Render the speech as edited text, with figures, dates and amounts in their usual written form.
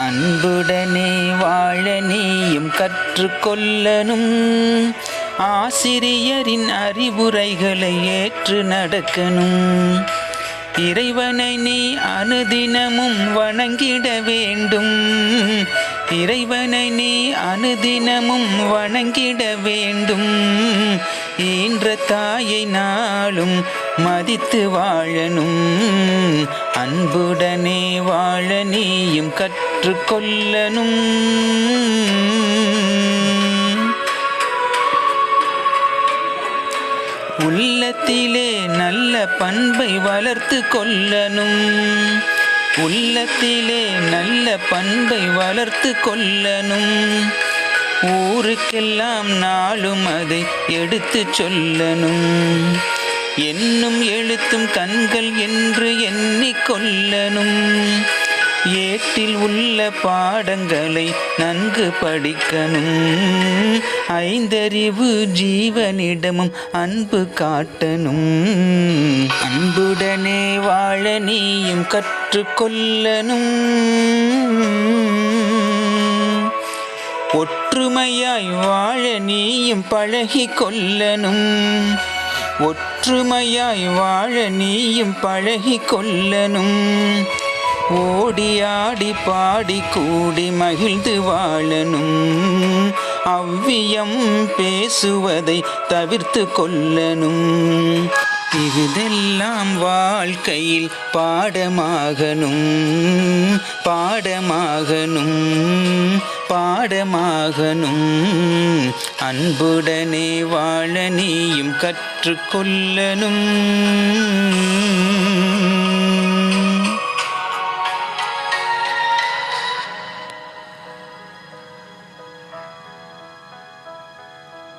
அன்புடனே வாழ நீயும் கற்றுக்கொள்ளனும். ஆசிரியரின் அறிவுரைகளை ஏற்று நடக்கணும். இறைவனை நீ அனுதினமும் வணங்கிட வேண்டும். இறைவனை நீ அனுதினமும் வணங்கிட வேண்டும். ஈன்ற தாயை நாளும் மதித்து வாழனும். அன்புடனே வாழ நீயும் கற்றுக்கொள்ளனும். உள்ளத்திலே நல்ல பண்பை வளர்த்து கொள்ளனும். உள்ளத்திலே நல்ல பண்பை வளர்த்து கொள்ளனும். ஊருக்கெல்லாம் நாளும் அதை எடுத்து சொல்லனும். என்னும் எழுத்தும் கண்கள் என்று எண்ணிக்கொள்ளனும். ஏட்டில் உள்ள பாடங்களை நன்கு படிக்கணும். ஐந்தறிவு ஜீவனிடமும் அன்பு காட்டணும். அன்புடனே வாழ நீயும் கற்றுக்கொள்ளனும். ஒற்றுமையாய் வாழ நீயும் பழகி கொள்ளனும். ஒற்றுமையாய் வாழ நீயும் பழகி கொள்ளனும். ஓடி ஆடி பாடி கூடி மகிழ்ந்து வாழனும். அவ்வியம் பேசுவதை தவிர்த்து கொள்ளனும். இதெல்லாம் வாழ்க்கையில் பாடமாகணும். பாடமாகணும். பாடமாகணும். அன்புடனே வாழ நீயும் கற்றுக்கொள்ளனும்.